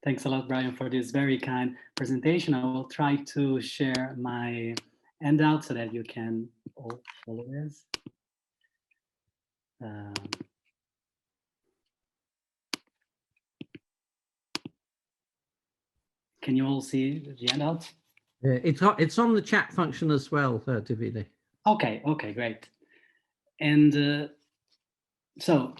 Thanks a lot, Brian, for this very kind presentation. I will try to share my handout so that you can all follow this. Can you all see the handout? It's on the chat function as well, Davide. Okay, great. And so,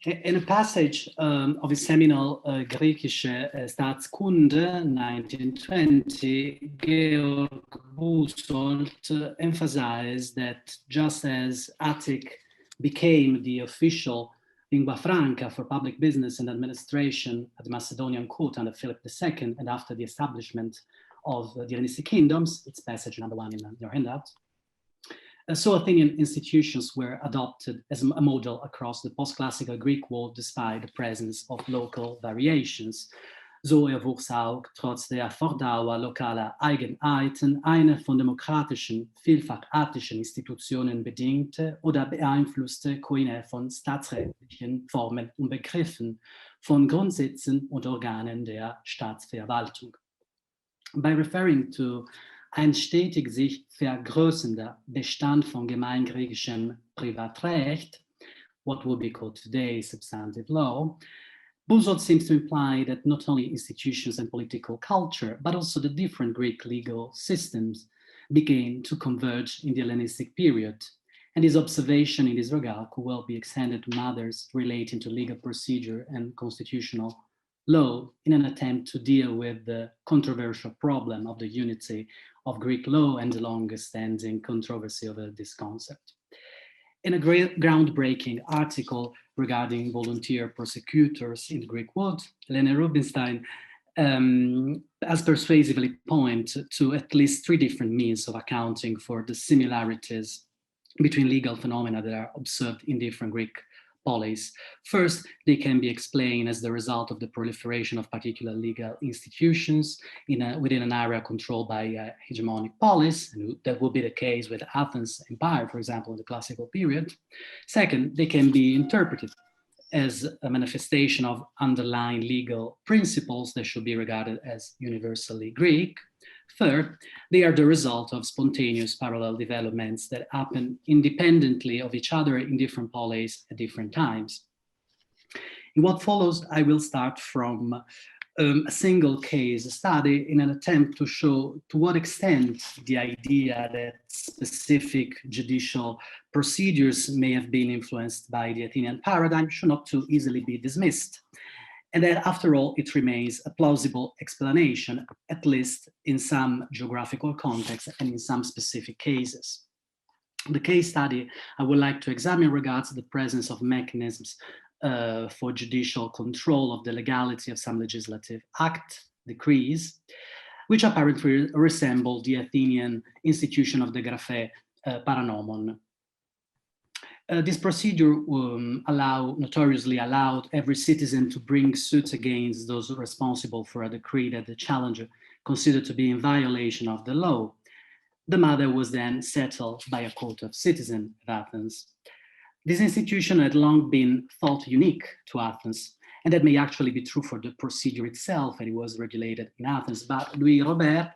in a passage of his seminal Griechische Staatskunde, 1920, Georg Busold emphasized that just as Attic became the official lingua franca for public business and administration at the Macedonian court under Philip II and after the establishment of the Hellenistic kingdoms, it's passage number 1 in your handout, so Athenian institutions were adopted as a model across the post-classical Greek world despite the presence of local variations. So wuchs auch trotz der Fortdauer lokaler Eigenheiten eine von demokratischen, vielfach attischen Institutionen bedingte oder beeinflusste Koine von staatsrechtlichen Formen und Begriffen, von Grundsätzen und Organen der Staatsverwaltung. By referring to ein stetig sich vergrößernder Bestand von gemeingriechischem Privatrecht, what would be called today substantive law, Busold seems to imply that not only institutions and political culture, but also the different Greek legal systems began to converge in the Hellenistic period. And his observation in this regard could well be extended to matters relating to legal procedure and constitutional law in an attempt to deal with the controversial problem of the unity of Greek law and the longest standing controversy over this concept. In a groundbreaking article regarding volunteer prosecutors in the Greek world, Lene Rubinstein has persuasively pointed to at least 3 different means of accounting for the similarities between legal phenomena that are observed in different Greek polis. First, they can be explained as the result of the proliferation of particular legal institutions within an area controlled by a hegemonic polis, and that would be the case with Athens Empire, for example, in the classical period. Second, they can be interpreted as a manifestation of underlying legal principles that should be regarded as universally Greek. Third, they are the result of spontaneous parallel developments that happen independently of each other in different polis at different times. In what follows, I will start from a single case study in an attempt to show to what extent the idea that specific judicial procedures may have been influenced by the Athenian paradigm should not too easily be dismissed. And that, after all, it remains a plausible explanation, at least in some geographical contexts and in some specific cases. The case study I would like to examine regards the presence of mechanisms for judicial control of the legality of some legislative act, decrees, which apparently resemble the Athenian institution of the graphe paranomon. This procedure notoriously allowed every citizen to bring suits against those responsible for a decree that the challenger considered to be in violation of the law. The matter was then settled by a court of citizens at Athens. This institution had long been thought unique to Athens, and that may actually be true for the procedure itself, and it was regulated in Athens. But Louis Robert,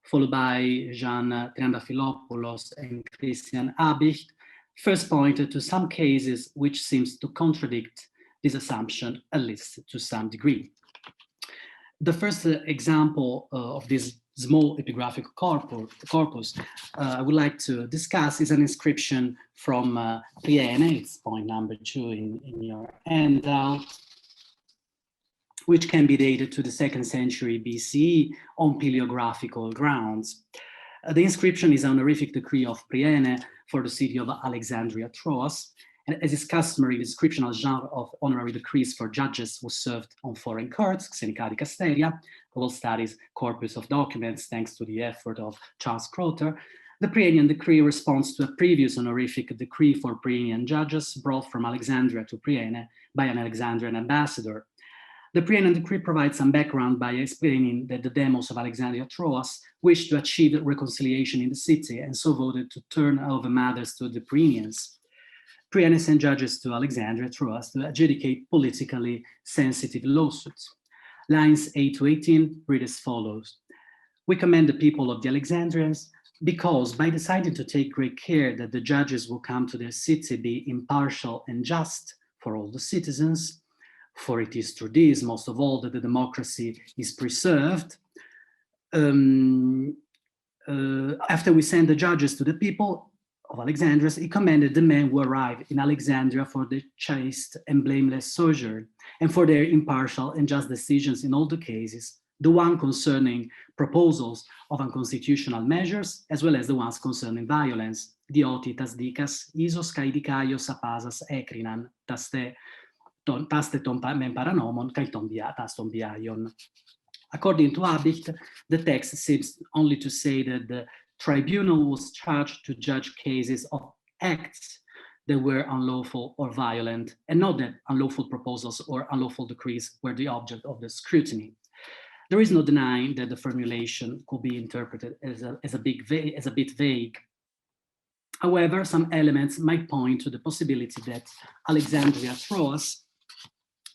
followed by Jean Triandafilopoulos and Christian Habicht, first pointed to some cases which seems to contradict this assumption, at least to some degree. The first example of this small epigraphic corpus I would like to discuss is an inscription from Priene, it's point number 2 in your handout, which can be dated to the 2nd century BCE on paleographical grounds. The inscription is an honorific decree of Priene for the city of Alexandria Troas, and as is customary, the inscriptional genre of honorary decrees for judges was served on foreign courts, Xenica di Castelia, who will studies corpus of documents thanks to the effort of Charles Croter. The Prienian decree responds to a previous honorific decree for Prienian judges brought from Alexandria to Priene by an Alexandrian ambassador. The Prienian decree provides some background by explaining that the demos of Alexandria Troas wished to achieve reconciliation in the city and so voted to turn over matters to the Prienians. Priene sent judges to Alexandria Troas to adjudicate politically sensitive lawsuits. Lines 8 to 18 read as follows. We commend the people of the Alexandrians because by deciding to take great care that the judges who come to their city be impartial and just for all the citizens, for it is through this, most of all, that the democracy is preserved. After we send the judges to the people of Alexandria, he commended the men who arrive in Alexandria for the chaste and blameless sojourn, and for their impartial and just decisions in all the cases, the one concerning proposals of unconstitutional measures, as well as the ones concerning violence. Dioti tas dicas, isos kai dikaios apasas ecrinan, taste ton men paranomon, kai tas ton biaion. According to Habicht, the text seems only to say that the tribunal was charged to judge cases of acts that were unlawful or violent, and not that unlawful proposals or unlawful decrees were the object of the scrutiny. There is no denying that the formulation could be interpreted as a bit vague. However, some elements might point to the possibility that Alexandria Troas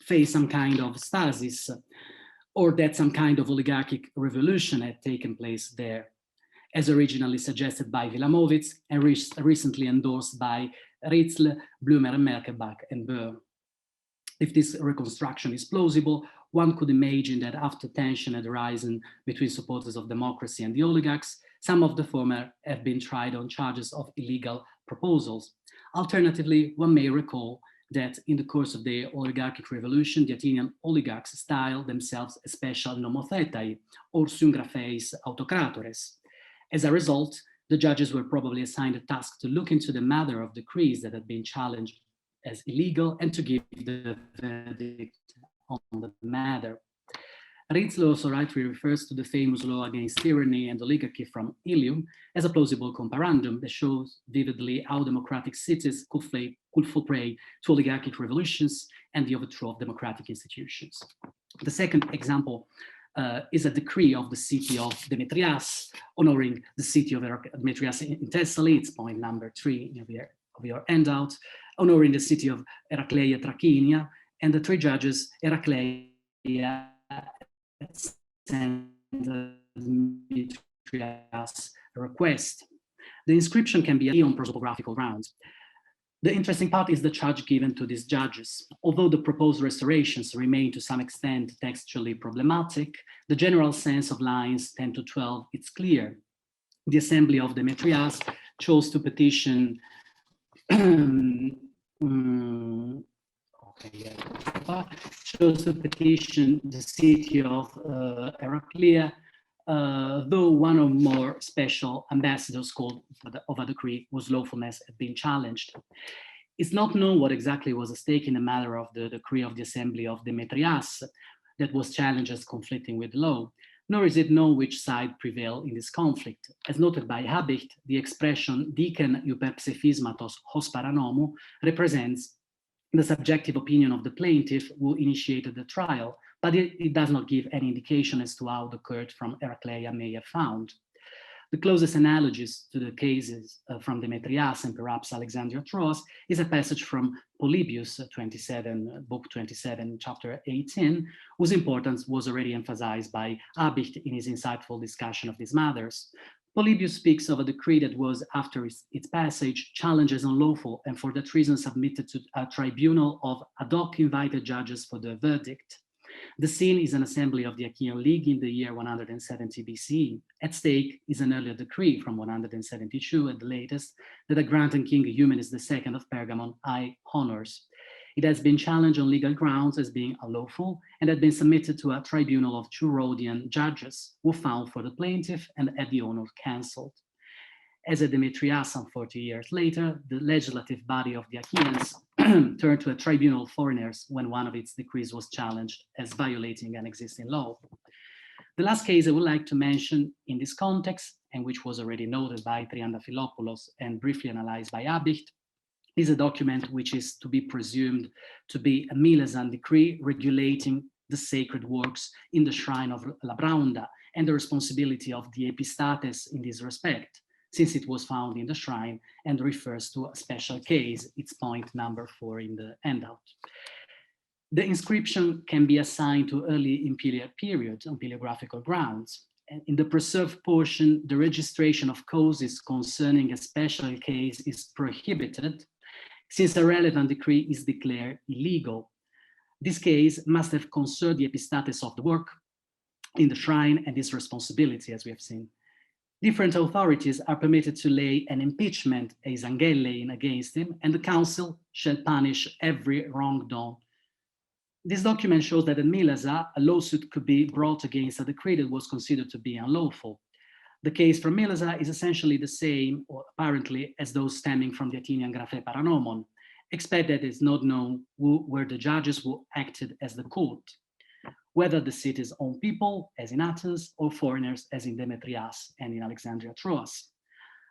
faced some kind of stasis, or that some kind of oligarchic revolution had taken place there, as originally suggested by Wilamowitz and recently endorsed by Ritzl, Blumer, Merkelbach, and Böhr. If this reconstruction is plausible, one could imagine that after tension had arisen between supporters of democracy and the oligarchs, some of the former have been tried on charges of illegal proposals. Alternatively, one may recall that in the course of the oligarchic revolution, the Athenian oligarchs styled themselves a special nomothetai, or symgrapheis autocratores. As a result, the judges were probably assigned a task to look into the matter of decrees that had been challenged as illegal and to give the verdict on the matter. Ritzl also rightly refers to the famous law against tyranny and oligarchy from Ilium as a plausible comparandum that shows vividly how democratic cities could fall prey to oligarchic revolutions and the overthrow of democratic institutions. The second example is a decree of the city of Demetrias, honoring the city of Demetrias in Thessaly. It's point number 3 of your handout, honoring the city of Heracleia Trachinia, and the 3 judges, Heracleia sent Demetrias a request. The inscription can be on prosopographical grounds. The interesting part is the charge given to these judges. Although the proposed restorations remain to some extent textually problematic, the general sense of lines 10 to 12 is clear. The assembly of Demetrias chose to petition chose to petition the city of Heraclea, though one or more special ambassadors called of a decree whose lawfulness had been challenged. It's not known what exactly was at stake in the matter of the decree of the assembly of Demetrias that was challenged as conflicting with law, nor is it known which side prevailed in this conflict. As noted by Habicht, the expression dicen hyperpsephismatos hos paranomu represents the subjective opinion of the plaintiff who initiated the trial, but it does not give any indication as to how the court from Heracleia may have found. The closest analogies to the cases from Demetrias and perhaps Alexandria Troas is a passage from Polybius, book 27, chapter 18, whose importance was already emphasized by Habicht in his insightful discussion of these matters. Polybius speaks of a decree that was, after its passage, challenged as unlawful and for that reason submitted to a tribunal of ad hoc invited judges for the verdict. The scene is an assembly of the Achaean League in the year 170 BCE. At stake is an earlier decree from 172 at the latest that a granted King Eumenes II of Pergamon high honors. It has been challenged on legal grounds as being unlawful and had been submitted to a tribunal of 2 Rhodian judges who found for the plaintiff and had the honor cancelled. As at Demetrias some 40 years later, the legislative body of the Achaeans turned to a tribunal of foreigners when one of its decrees was challenged as violating an existing law. The last case I would like to mention in this context, and which was already noted by Triandafilopoulos and briefly analyzed by Habicht, is a document which is to be presumed to be a Milesan decree regulating the sacred works in the shrine of Labraunda and the responsibility of the epistates in this respect, since it was found in the shrine and refers to a special case. It's point number 4 in the handout. The inscription can be assigned to early imperial periods on paleographical grounds. And in the preserved portion, the registration of causes concerning a special case is prohibited, since a relevant decree is declared illegal. This case must have concerned the epistates of the work in the shrine and his responsibility, as we have seen. Different authorities are permitted to lay an impeachment, a zangelein, against him, and the council shall punish every wrong done. This document shows that in Milasa, a lawsuit could be brought against a decree that was considered to be unlawful. The case from Milasa is essentially the same, or apparently, as those stemming from the Athenian graphe paranomon, except that it's not known who were the judges who acted as the court, whether the city's own people, as in Athens, or foreigners, as in Demetrias and in Alexandria Troas.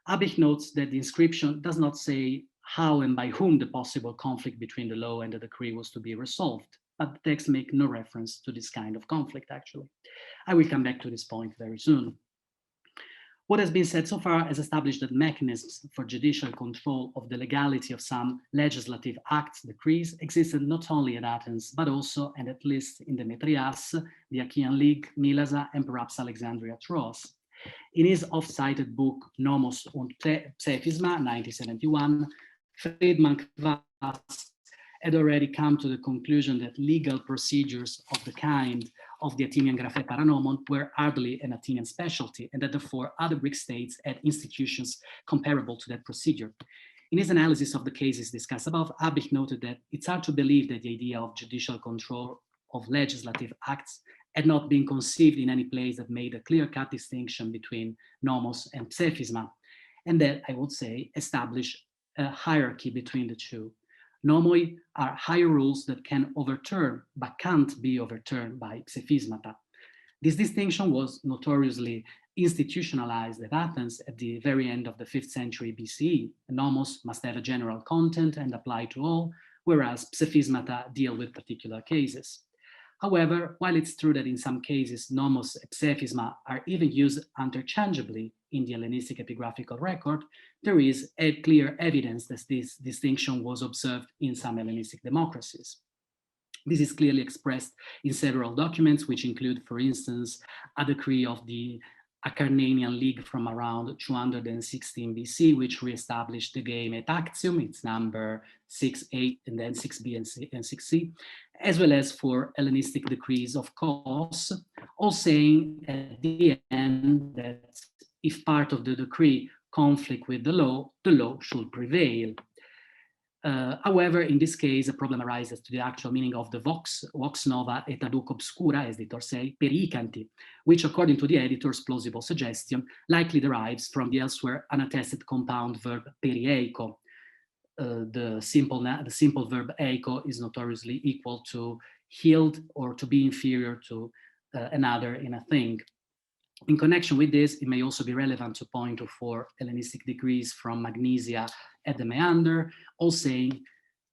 Abich notes that the inscription does not say how and by whom the possible conflict between the law and the decree was to be resolved, but the text makes no reference to this kind of conflict, actually. I will come back to this point very soon. What has been said so far has established that mechanisms for judicial control of the legality of some legislative acts, decrees, existed not only at Athens, but also, and at least in Demetrias, the Achaean League, Milasa, and perhaps Alexandria Troas. In his oft-cited book, Nomos und Psephisma, 1971, Friedman Kvass had already come to the conclusion that legal procedures of the kind of the Athenian graphe paranomon were hardly an Athenian specialty, and that therefore other Greek states had institutions comparable to that procedure. In his analysis of the cases discussed above, Abich noted that it's hard to believe that the idea of judicial control of legislative acts had not been conceived in any place that made a clear-cut distinction between nomos and psephisma, and that, I would say, established a hierarchy between the two. Nomoi are higher rules that can overturn, but can't be overturned by psephismata. This distinction was notoriously institutionalized at Athens at the very end of the 5th century BCE. Nomos must have a general content and apply to all, whereas psephismata deal with particular cases. However, while it's true that in some cases nomos and psephisma are even used interchangeably in the Hellenistic epigraphical record, there is a clear evidence that this distinction was observed in some Hellenistic democracies. This is clearly expressed in several documents, which include, for instance, a decree of the Acarnanian League from around 216 BC, which reestablished the game at Actium, its number 6, 8, and then 6b and 6c, as well as for Hellenistic decrees of Kos, all saying at the end that if part of the decree conflict with the law should prevail. However, in this case, a problem arises to the actual meaning of the vox nova et aduc obscura, as the editor say, pericanti, which according to the editor's plausible suggestion, likely derives from the elsewhere unattested compound verb perieiko. The simple verb eiko is notoriously equal to yield or to be inferior to another in a thing. In connection with this, it may also be relevant to point to 4 Hellenistic decrees from Magnesia at the Meander, all saying,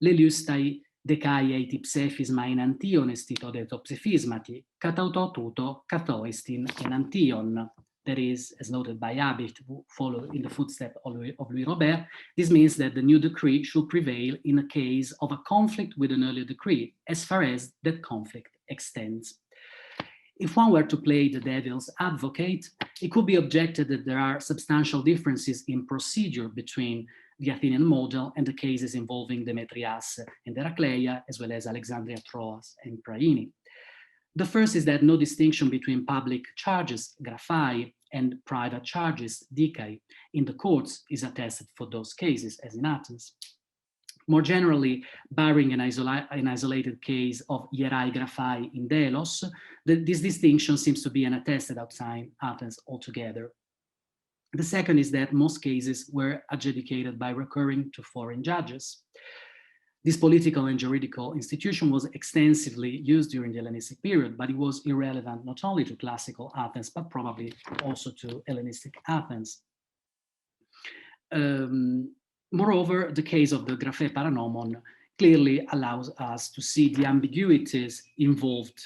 Leliustai decai eiti psephisma in Antion estito deto psephismati, katauto tuto kathoistin in Antion. That is, as noted by Abich, who followed in the footsteps of Louis Robert, this means that the new decree should prevail in a case of a conflict with an earlier decree, as far as that conflict extends. If one were to play the devil's advocate, it could be objected that there are substantial differences in procedure between the Athenian model and the cases involving Demetrias and Heracleia, as well as Alexandria Troas and Praini. The first is that no distinction between public charges, graphai, and private charges, dicai, in the courts is attested for those cases, as in Athens. More generally, barring an isolated case of hierai graphai in Delos, this distinction seems to be unattested outside Athens altogether. The second is that most cases were adjudicated by recurring to foreign judges. This political and juridical institution was extensively used during the Hellenistic period, but it was irrelevant not only to classical Athens, but probably also to Hellenistic Athens. Moreover, the case of the graphe paranomon clearly allows us to see the ambiguities involved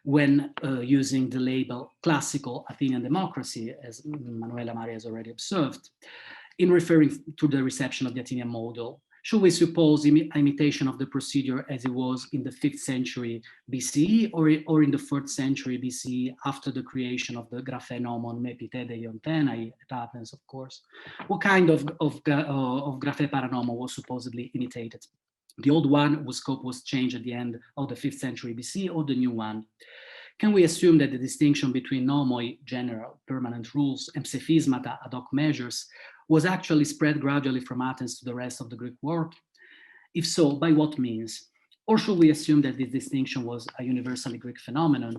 when using the label classical Athenian democracy, as Manuela Maria has already observed, in referring to the reception of the Athenian model, Should we suppose imitation of the procedure as it was in the 5th century BCE or in the 4th century BCE after the creation of the graphenomon Mepitede Iontenai at Athens, of course? What kind of graphe paranomon was supposedly imitated? The old one whose scope was changed at the end of the 5th century BC, or the new one? Can we assume that the distinction between nomoi, general, permanent rules, and psephismata, ad hoc measures, was actually spread gradually from Athens to the rest of the Greek world? If so, by what means? Or should we assume that this distinction was a universally Greek phenomenon?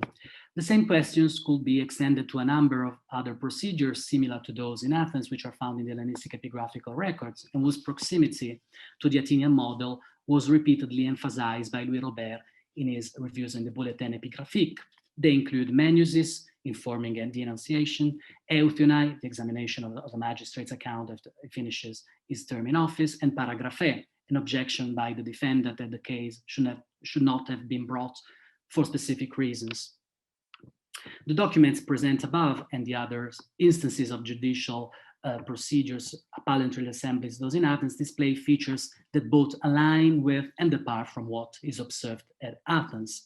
The same questions could be extended to a number of other procedures similar to those in Athens, which are found in the Hellenistic epigraphical records, and whose proximity to the Athenian model was repeatedly emphasized by Louis Robert in his reviews in the Bulletin Epigraphique. They include menuisis, informing and denunciation, euthionai, the examination of the magistrate's account after he finishes his term in office, and paragraphe, an objection by the defendant that the case should not have been brought for specific reasons. The documents present above and the other instances of judicial procedures, palindrome assemblies, those in Athens, display features that both align with and depart from what is observed at Athens.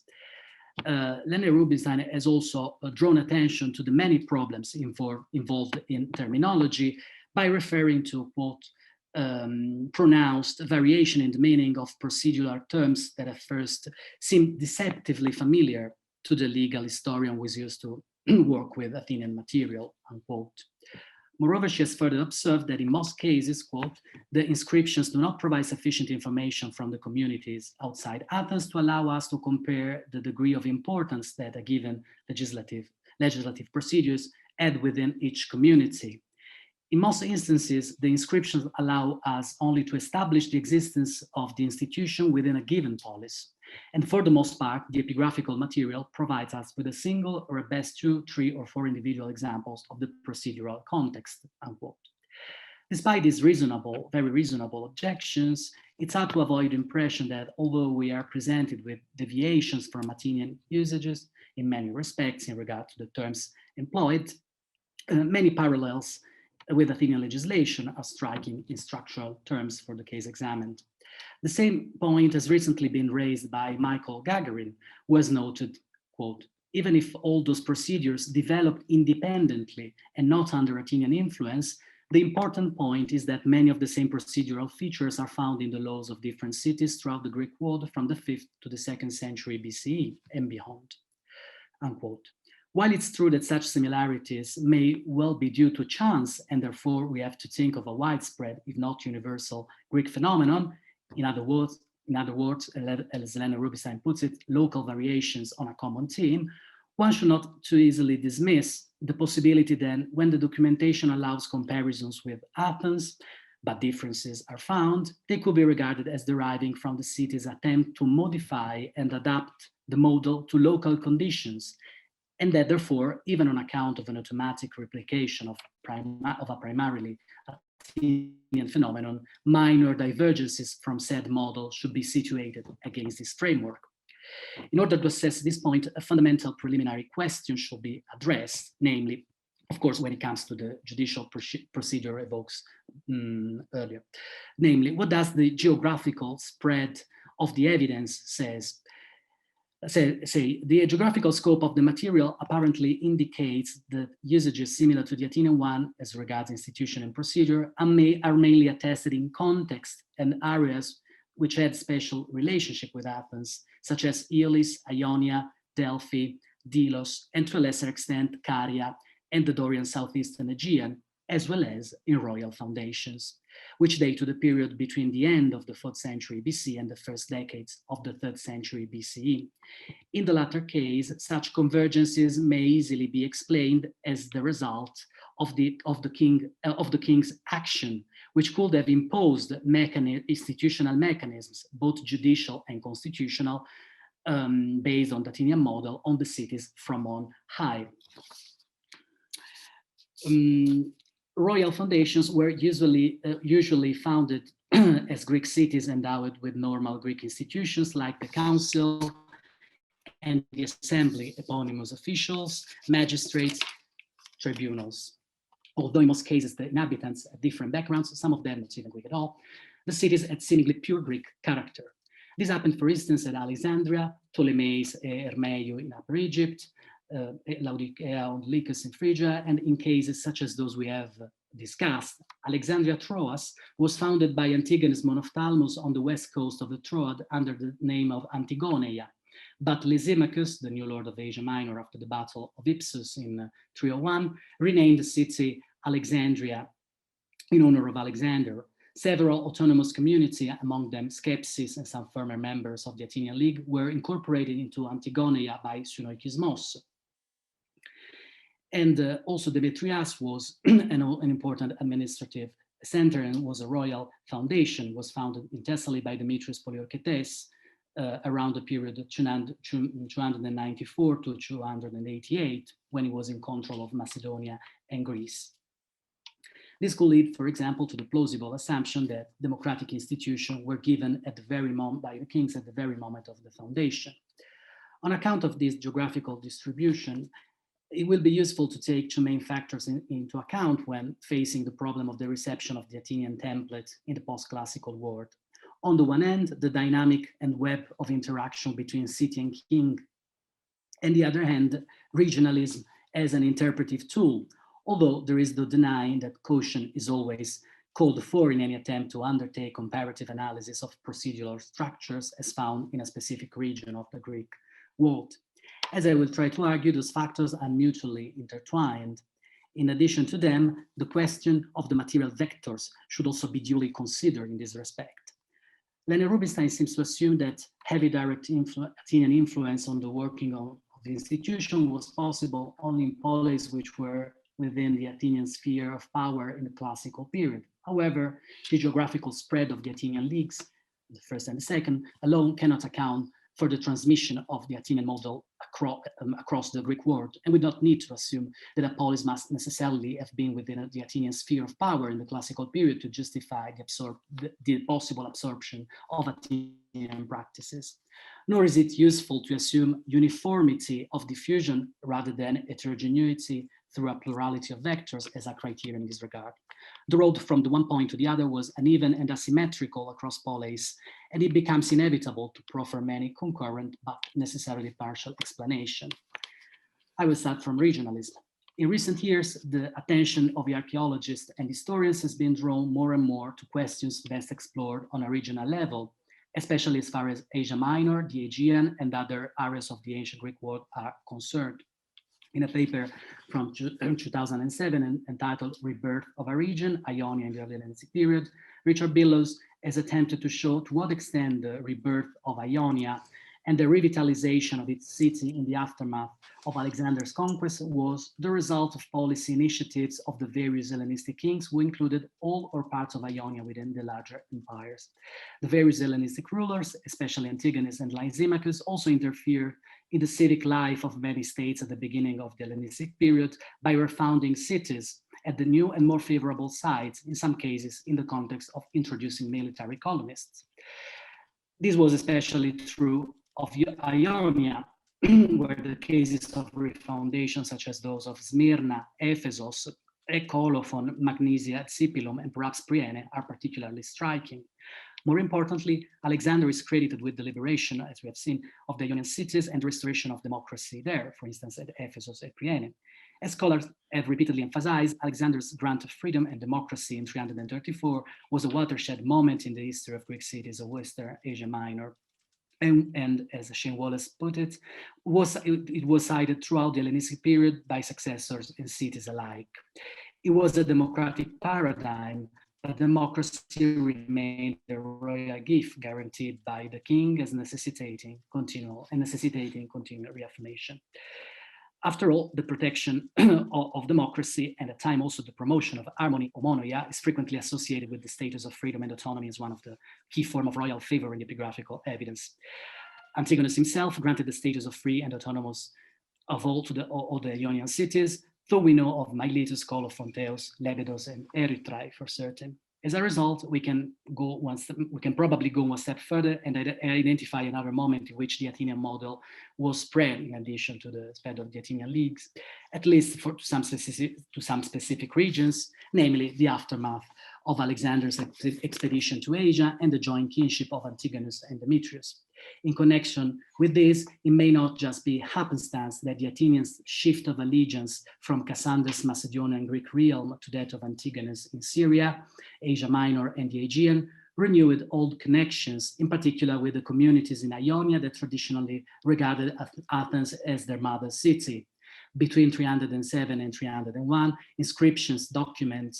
Lene Rubinstein has also drawn attention to the many problems involved in terminology by referring to, quote, pronounced variation in the meaning of procedural terms that at first seemed deceptively familiar to the legal historian who is used to work with Athenian material, unquote. Moreover, she has further observed that in most cases, quote, the inscriptions do not provide sufficient information from the communities outside Athens to allow us to compare the degree of importance that a given legislative procedures had within each community. In most instances, the inscriptions allow us only to establish the existence of the institution within a given polis. And for the most part, the epigraphical material provides us with a single or at best 2, 3, or 4 individual examples of the procedural context, unquote. Despite these very reasonable objections, it's hard to avoid the impression that although we are presented with deviations from Athenian usages in many respects in regard to the terms employed, many parallels with Athenian legislation are striking in structural terms for the case examined. The same point has recently been raised by Michael Gagarin, who has noted, quote, even if all those procedures developed independently and not under Athenian influence, the important point is that many of the same procedural features are found in the laws of different cities throughout the Greek world from the 5th to the 2nd century BCE and beyond, unquote. While it's true that such similarities may well be due to chance, and therefore we have to think of a widespread, if not universal, Greek phenomenon, in other words, as Lene Rubinstein puts it, local variations on a common theme, one should not too easily dismiss the possibility then, when the documentation allows comparisons with Athens, but differences are found, they could be regarded as deriving from the city's attempt to modify and adapt the model to local conditions, and that therefore, even on account of an automatic replication of a primarily Athenian phenomenon, minor divergences from said model should be situated against this framework. In order to assess this point, a fundamental preliminary question should be addressed, namely, of course, when it comes to the judicial procedure evokes earlier, namely, what does the geographical spread of the evidence say the geographical scope of the material apparently indicates that usages similar to the Athenian one as regards institution and procedure are mainly attested in context and areas which had special relationship with Athens, such as Aeolis, Ionia, Delphi, Delos, and to a lesser extent Caria and the Dorian southeastern Aegean, as well as in royal foundations, which date to the period between the end of the 4th century BC and the first decades of the 3rd century BCE. In the latter case, such convergences may easily be explained as the result of the king's action, which could have imposed institutional mechanisms, both judicial and constitutional, based on the Athenian model on the cities from on high. Royal foundations were usually founded as Greek cities endowed with normal Greek institutions like the council and the assembly, eponymous officials, magistrates, tribunals. Although in most cases the inhabitants had different backgrounds, some of them not even Greek at all, the cities had seemingly pure Greek character. This happened, for instance, at Alexandria, Ptolemais Hermeiou in Upper Egypt, Laodicea on Lycus in Phrygia, and in cases such as those we have discussed. Alexandria Troas was founded by Antigonus Monophthalmus on the west coast of the Troad under the name of Antigoneia. But Lysimachus, the new lord of Asia Minor after the Battle of Ipsus in 301, renamed the city Alexandria in honor of Alexander. Several autonomous communities, among them Skepsis and some former members of the Athenian League, were incorporated into Antigoneia by Synoikismos. And also Demetrias was an important administrative center and was a royal foundation, was founded in Thessaly by Demetrius Poliorketes around the period of 294 to 288, when he was in control of Macedonia and Greece. This could lead, for example, to the plausible assumption that democratic institutions were given at the very moment by the kings at the very moment of the foundation. On account of this geographical distribution, it will be useful to take two main factors into account when facing the problem of the reception of the Athenian template in the post-classical world. On the one hand, the dynamic and web of interaction between city and king, and the other hand, regionalism as an interpretive tool, although there is no denying that caution is always called for in any attempt to undertake comparative analysis of procedural structures as found in a specific region of the Greek world. As I will try to argue, those factors are mutually intertwined. In addition to them, the question of the material vectors should also be duly considered in this respect. Lene Rubinstein seems to assume that heavy direct Athenian influence on the working of the institution was possible only in polis which were within the Athenian sphere of power in the classical period. However, the geographical spread of the Athenian leagues, the first and the second, alone cannot account for the transmission of the Athenian model across the Greek world, and we don't need to assume that a polis must necessarily have been within the Athenian sphere of power in the classical period to justify the possible absorption of Athenian practices. Nor is it useful to assume uniformity of diffusion rather than heterogeneity through a plurality of vectors as a criterion in this regard. The road from the one point to the other was uneven and asymmetrical across polis, and it becomes inevitable to proffer many concurrent but necessarily partial explanations. I will start from regionalism. In recent years, the attention of the archaeologists and historians has been drawn more and more to questions best explored on a regional level, especially as far as Asia Minor, the Aegean, and other areas of the ancient Greek world are concerned. In a paper from 2007 entitled Rebirth of a Region, Ionia in the Early Hellenistic Period, Richard Billows has attempted to show to what extent the rebirth of Ionia and the revitalization of its city in the aftermath of Alexander's conquest was the result of policy initiatives of the various Hellenistic kings who included all or parts of Ionia within the larger empires. The various Hellenistic rulers, especially Antigonus and Lysimachus, also interfered in the civic life of many states at the beginning of the Hellenistic period by refounding cities at the new and more favorable sites, in some cases in the context of introducing military colonists. This was especially true of Ionia, where the cases of refoundation, such as those of Smyrna, Ephesus, Colophon, Magnesia, Sipylum, and perhaps Priene, are particularly striking. More importantly, Alexander is credited with the liberation, as we have seen, of the Ionian cities and restoration of democracy there, for instance, at Ephesus and Priene. As scholars have repeatedly emphasized, Alexander's grant of freedom and democracy in 334 was a watershed moment in the history of Greek cities of Western Asia Minor. And as Shane Wallace put it, it was cited throughout the Hellenistic period by successors and cities alike. It was a democratic paradigm, but democracy remained a royal gift guaranteed by the king as necessitating continual reaffirmation. After all, the protection of democracy and at time also the promotion of harmony, homonoia, is frequently associated with the status of freedom and autonomy as one of the key forms of royal favor in the epigraphical evidence. Antigonus himself granted the status of free and autonomous of all to all the Ionian cities, though we know of Miletus, Colophon, Theos, Lebedos, and Erythrae for certain. As a result, we can probably go one step further and identify another moment in which the Athenian model was spread in addition to the spread of the Athenian leagues, at least to some specific regions, namely the aftermath of Alexander's expedition to Asia and the joint kinship of Antigonus and Demetrius. In connection with this, it may not just be happenstance that the Athenians' shift of allegiance from Cassander's Macedonian Greek realm to that of Antigonus in Syria, Asia Minor, and the Aegean renewed old connections, in particular with the communities in Ionia that traditionally regarded Athens as their mother city. Between 307 and 301, inscriptions document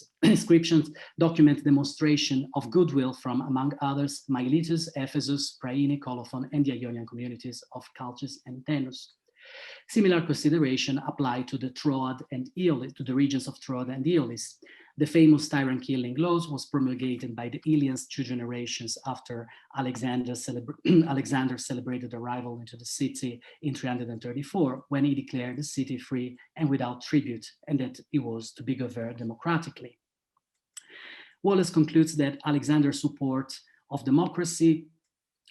demonstration of goodwill from, among others, Miletus, Ephesus, Priene, Colophon, and the Ionian communities of Chalcis and Thenus. Similar consideration apply to the Troad and Aeolis, to the regions of Troad and Aeolis. The famous tyrant-killing laws was promulgated by the Illians 2 generations after Alexander's celebrated arrival into the city in 334, when he declared the city free and without tribute, and that it was to be governed democratically. Wallace concludes that Alexander's support of democracy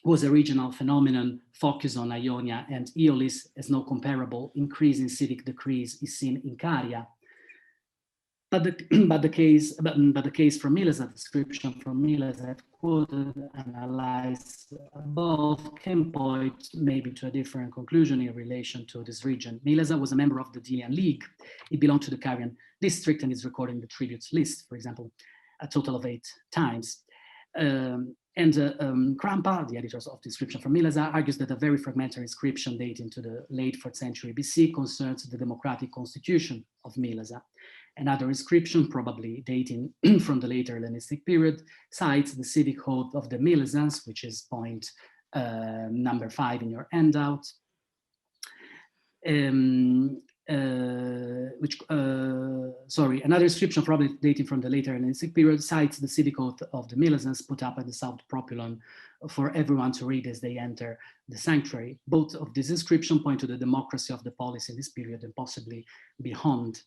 was a regional phenomenon focused on Ionia and Aeolis, as no comparable increase in civic decrees is seen in Caria. But the case from Miles, the description from Miles that quoted and analyzed above can point maybe to a different conclusion in relation to this region. Miles was a member of the Delian League. He belonged to the Carian district and is recording the tributes list, for example, a total of 8 times. Krampa, the editors of the inscription from Milesa, argues that a very fragmentary inscription dating to the late 4th century BC concerns the democratic constitution of Milesa. Another inscription, probably dating from the later Hellenistic period, cites the civic oath of the Milesans, which is point number 5 in your handout. Another inscription, probably dating from the later Hellenistic period, cites the civic oath of the Milesans put up at the South Propylon for everyone to read as they enter the sanctuary. Both of these inscriptions point to the democracy of the polis in this period and possibly beyond.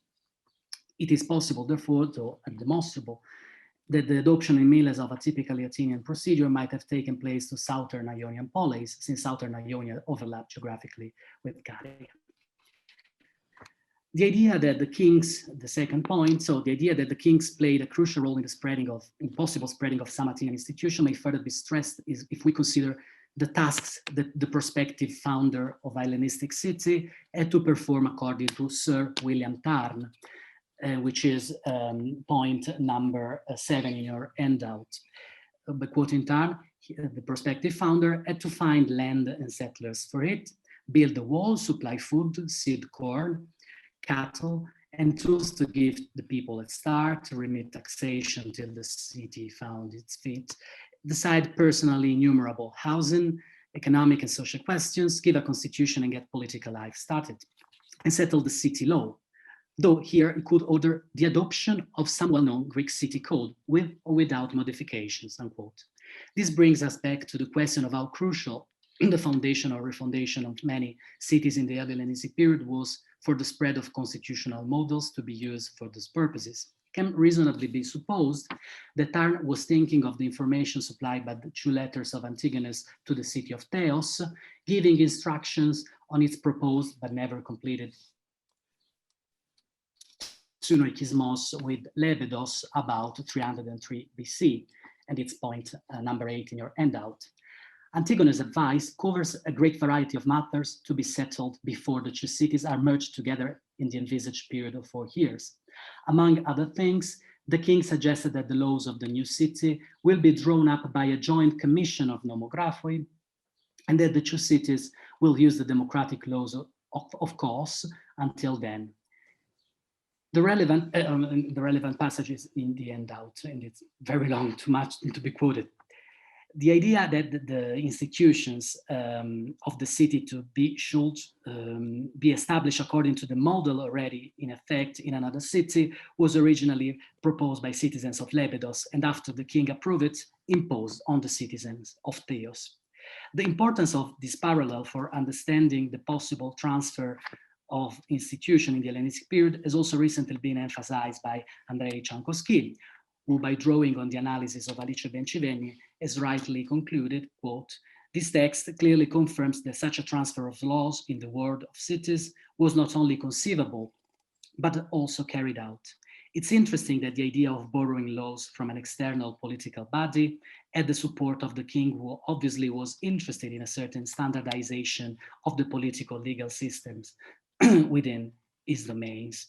It is possible, therefore, though undemonstrable, that the adoption in Miles of a typically Athenian procedure might have taken place to southern Ionian polis, since southern Ionia overlapped geographically with Caria. The idea that the kings, the second point, so the idea that the kings played a crucial role in the possible spreading of some Athenian institution may further be stressed if we consider the tasks that the prospective founder of a Hellenistic city had to perform according to Sir William Tarn, which is point number 7 in your handout. By quoting Tarn, the prospective founder had to find land and settlers for it, build the wall, supply food, seed corn, cattle, and tools to give the people a start, to remit taxation till the city found its feet, decide personally innumerable housing, economic and social questions, give a constitution and get political life started, and settle the city law. Though here it could order the adoption of some well-known Greek city code with or without modifications, unquote. This brings us back to the question of how crucial the foundation or refoundation of many cities in the Hellenistic period was for the spread of constitutional models to be used for these purposes. It can reasonably be supposed that Tarn was thinking of the information supplied by the 2 letters of Antigonus to the city of Theos, giving instructions on its proposed but never completed synoikismos with Lebedos about 303 BC, and it's point number 8 in your handout. Antigonus' advice covers a great variety of matters to be settled before the 2 cities are merged together in the envisaged period of 4 years. Among other things, the king suggested that the laws of the new city will be drawn up by a joint commission of nomographoi, and that the 2 cities will use the democratic laws of course until then. The relevant passage is in the handout, and it's very long, too much to be quoted. The idea that the institutions of the city should be established according to the model already in effect in another city was originally proposed by citizens of Lebedos, and after the king approved it, imposed on the citizens of Theos. The importance of this parallel for understanding the possible transfer of institution in the Hellenistic period has also recently been emphasized by Andrei Ciankowski, who, by drawing on the analysis of Alice Benciveni, has rightly concluded, quote, "This text clearly confirms that such a transfer of laws in the world of cities was not only conceivable, but also carried out. It's interesting that the idea of borrowing laws from an external political body had the support of the king, who obviously was interested in a certain standardization of the political legal systems within his domains.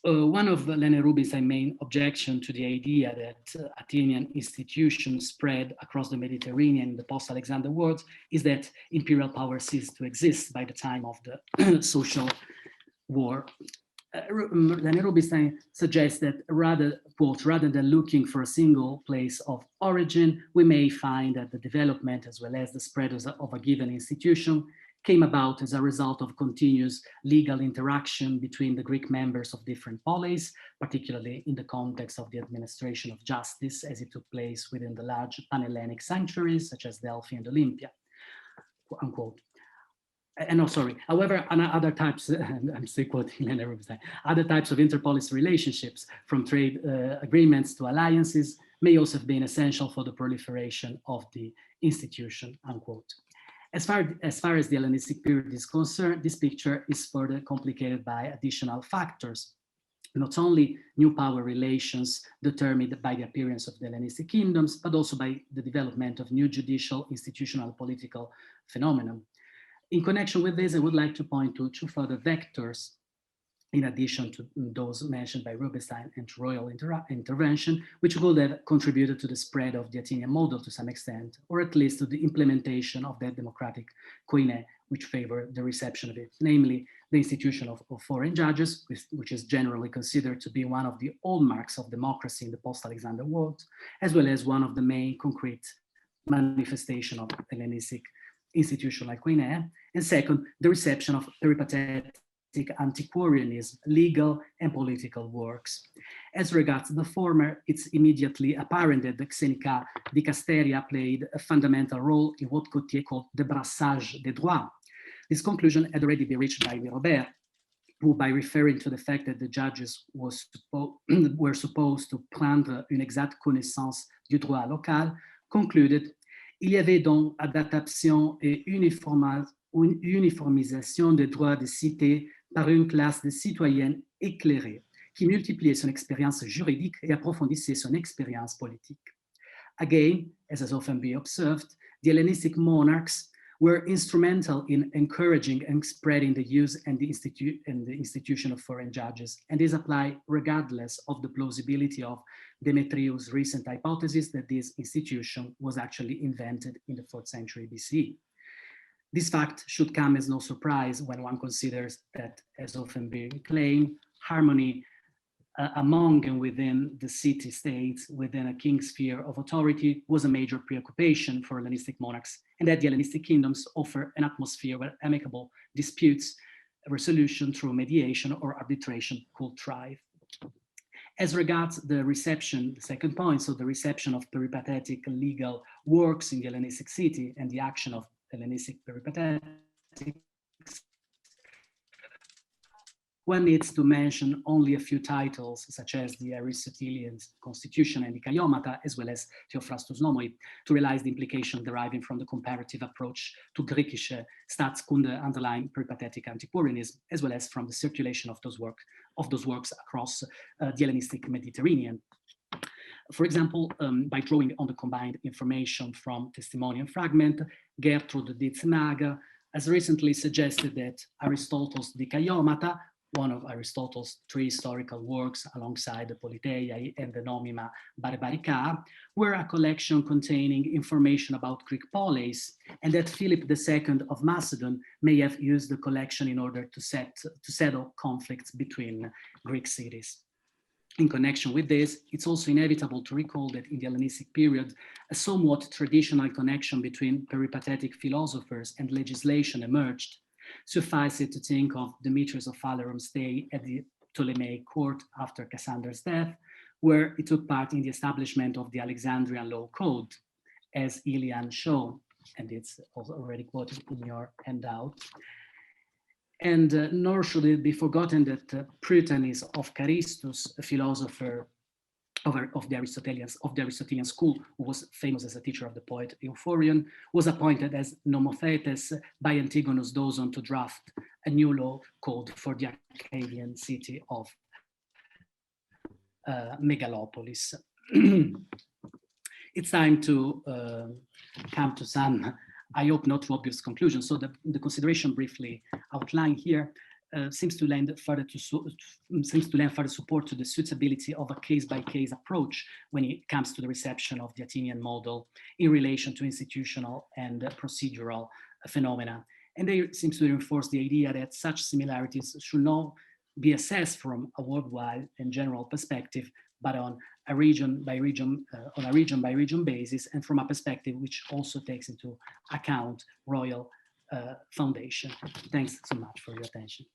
One of Lene Rubinstein's main objection to the idea that Athenian institutions spread across the Mediterranean in the post-Alexander world is that imperial power ceased to exist by the time of the social war. Lene Rubinstein suggests that rather than looking for a single place of origin, we may find that the development as well as the spread of a given institution came about as a result of continuous legal interaction between the Greek members of different polis, particularly in the context of the administration of justice as it took place within the large Pan-Hellenic sanctuaries such as Delphi and Olympia, unquote. However, other types, and I'm still quoting Lene Rubinstein, other types of interpolis relationships, from trade agreements to alliances, may also have been essential for the proliferation of the institution, unquote. As far as the Hellenistic period is concerned, this picture is further complicated by additional factors. Not only new power relations determined by the appearance of the Hellenistic kingdoms, but also by the development of new judicial, institutional, political phenomena. In connection with this, I would like to point to two further vectors, in addition to those mentioned by Rubinstein and to royal intervention, which would have contributed to the spread of the Athenian model to some extent, or at least to the implementation of that democratic Koine, which favored the reception of it, namely the institution of foreign judges, which is generally considered to be one of the hallmarks of democracy in the post-Alexander world, as well as one of the main concrete manifestation of Hellenistic institution like Koine, and second, the reception of peripatetic antiquarianism, legal and political works. As regards the former, it's immediately apparent that the Xenica dicasteria played a fundamental role in what Gautier called the brassage des droits. This conclusion had already been reached by Robert, who, by referring to the fact that the judges were supposed to prendre une exacte connaissance du droit local, concluded, il y avait donc adaptation et uniformisation des droits des cités par une classe de citoyennes éclairées, qui multipliait son expérience juridique et approfondissait son expérience politique. Again, as has often been observed, the Hellenistic monarchs were instrumental in encouraging and spreading the use and the institution of foreign judges, and this applied regardless of the plausibility of Demetrius' recent hypothesis that this institution was actually invented in the 4th century BCE. This fact should come as no surprise when one considers that, as often being claimed, harmony among and within the city-states, within a king's sphere of authority, was a major preoccupation for Hellenistic monarchs, and that the Hellenistic kingdoms offer an atmosphere where amicable disputes resolution through mediation or arbitration could thrive. As regards the reception, the second point, so the reception of peripatetic legal works in the Hellenistic city and the action of Hellenistic peripatetics, one needs to mention only a few titles, such as the Aristotelian Constitution and the Kaiomata, as well as Theophrastus Nomoi, to realize the implication deriving from the comparative approach to Griechische Staatskunde underlying peripatetic antiquarianism, as well as from the circulation of those works across the Hellenistic Mediterranean. For example, by drawing on the combined information from testimony and fragment, Gertrude Dietz-Mager has recently suggested that Aristotle's De Kaiomata, one of Aristotle's 3 historical works alongside the Politeiai and the Nomima Barbarica, were a collection containing information about Greek polis, and that Philip II of Macedon may have used the collection in order to settle conflicts between Greek cities. In connection with this, it's also inevitable to recall that in the Hellenistic period, a somewhat traditional connection between peripatetic philosophers and legislation emerged. Suffice it to think of Demetrius of Phalerum's stay at the Ptolemaic court after Cassander's death, where he took part in the establishment of the Alexandrian law code, as Ilian showed, and it's also already quoted in your handout. And nor should it be forgotten that Prytanis of Charistus, a philosopher of the Aristotelian school, who was famous as a teacher of the poet Euphorion, was appointed as Nomothetes by Antigonus Doson to draft a new law code for the Arcadian city of megalopolis. It's time to come to some, I hope not too obvious conclusions. So the consideration briefly outlined here seems to lend further support to the suitability of a case-by-case approach when it comes to the reception of the Athenian model in relation to institutional and procedural phenomena. And they seem to reinforce the idea that such similarities should not be assessed from a worldwide and general perspective, but on a region by region basis, and from a perspective which also takes into account royal foundation. Thanks so much for your attention.